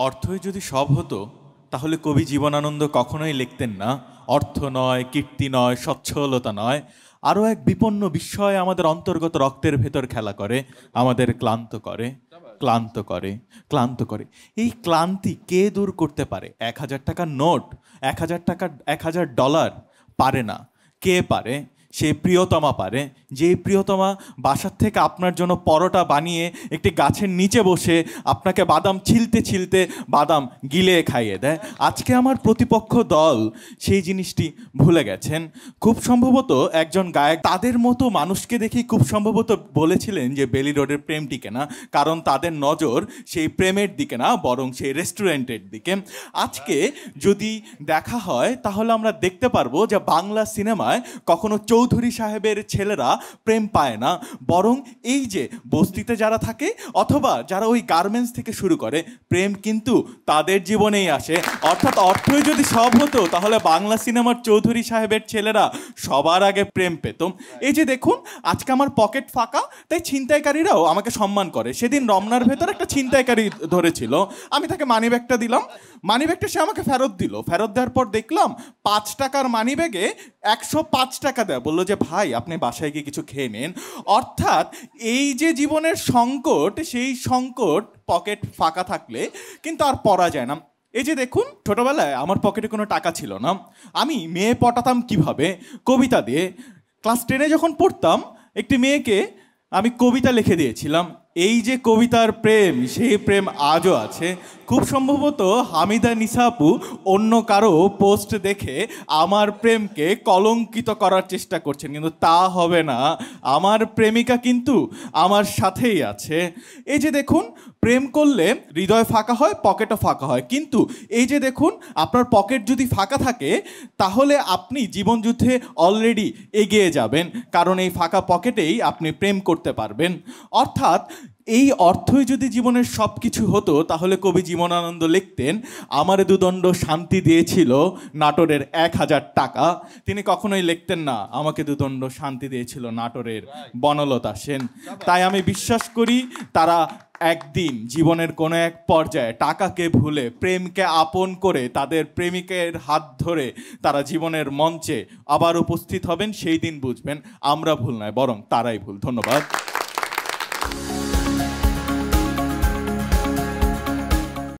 অর্থই যদি সব হতো তাহলে কবি জীবনানন্দ কখনোই লিখতেন না অর্থ নয়, কীর্তি নয়, সচ্ছলতা নয়, আরও এক বিপন্ন বিস্ময় আমাদের অন্তর্গত রক্তের ভেতর খেলা করে, আমাদের ক্লান্ত করে, ক্লান্ত করে, ক্লান্ত করে। এই ক্লান্তি কে দূর করতে পারে? 1,000 টাকার নোট, 1,000 টাকার, $1,000 পারে না। কে পারে? সে প্রিয়তমা পারে। যে প্রিয়তমা বাসার থেকে আপনার জন্য পরোটা বানিয়ে একটি গাছের নিচে বসে আপনাকে বাদাম ছিলতে ছিলতে বাদাম গিলে খাইয়ে দেয়। আজকে আমার প্রতিপক্ষ দল সেই জিনিসটি ভুলে গেছেন। খুব সম্ভবত একজন গায়ক তাদের মতো মানুষকে দেখেই খুব সম্ভবত বলেছিলেন যে বেলি রোডের প্রেম টিকে না, কারণ তাদের নজর সেই প্রেমের দিকে না, বরং সেই রেস্টুরেন্টের দিকে। আজকে যদি দেখা হয় তাহলে আমরা দেখতে পারবো যে বাংলা সিনেমায় কখনো চৌধুরী সাহেবের ছেলেরা প্রেম পায় না, বরং এই যে বস্তিতে যারা থাকে অথবা যারা ওই গার্মেন্টস থেকে শুরু করে, প্রেম কিন্তু তাদের জীবনেই আসে। অর্থাৎ অর্থই যদি সব হতো তাহলে বাংলা সিনেমার চৌধুরী সাহেবের ছেলেরা সবার আগে প্রেম পেত। এই যে দেখুন, আজকে আমার পকেট ফাঁকা, তাই ছিনতাইকারীরাও আমাকে সম্মান করে। সেদিন রমনার ভেতর একটা ছিনতাইকারী ধরেছিল, আমি তাকে মানিব্যাগটা দিলাম, মানিব্যাগটা সে আমাকে ফেরত দিল। ফেরত দেওয়ার পর দেখলাম 5 টাকার মানিব্যাগে 105 টাকা দেয়। বললো যে ভাই আপনি বাসায় গিয়ে কিছু খেয়ে নেন। অর্থাৎ এই যে জীবনের সংকট, সেই সংকট পকেট ফাঁকা থাকলে কিন্তু আর পড়া যায় না। এই যে দেখুন, ছোটবেলায় আমার পকেটে কোনো টাকা ছিল না, আমি মেয়ে পটাতাম কিভাবে? কবিতা দিয়ে। ক্লাস 10-এ যখন পড়তাম, একটি মেয়েকে আমি কবিতা লিখে দিয়েছিলাম। এই যে কবিতার প্রেম, সেই প্রেম আজও আছে। খুব সম্ভবত হামিদা নিসা আপু অন্য কারো পোস্ট দেখে আমার প্রেমকে কলঙ্কিত করার চেষ্টা করছেন, কিন্তু তা হবে না। আমার প্রেমিকা কিন্তু আমার সাথেই আছে। এই যে দেখুন, প্রেম করলে হৃদয় ফাঁকা হয়, পকেটও ফাঁকা হয়। কিন্তু এই যে দেখুন, আপনার পকেট যদি ফাঁকা থাকে তাহলে আপনি জীবনযুদ্ধে অলরেডি এগিয়ে যাবেন, কারণ এই ফাঁকা পকেটেই আপনি প্রেম করতে পারবেন। অর্থাৎ এই অর্থই যদি জীবনের সব কিছু হতো তাহলে কবি জীবনানন্দ লিখতেন, আমারে দুদণ্ড শান্তি দিয়েছিল নাটোরের 1,000 টাকা। তিনি কখনোই লিখতেন না, আমাকে দুদণ্ড শান্তি দিয়েছিল নাটোরের বনলতা সেন। তাই আমি বিশ্বাস করি তারা একদিন জীবনের কোনো এক পর্যায়ে টাকাকে ভুলে প্রেমকে আপন করে তাদের প্রেমিকের হাত ধরে তারা জীবনের মঞ্চে আবার উপস্থিত হবেন। সেই দিন বুঝবেন আমরা ভুল নয়, বরং তারাই ভুল। ধন্যবাদ।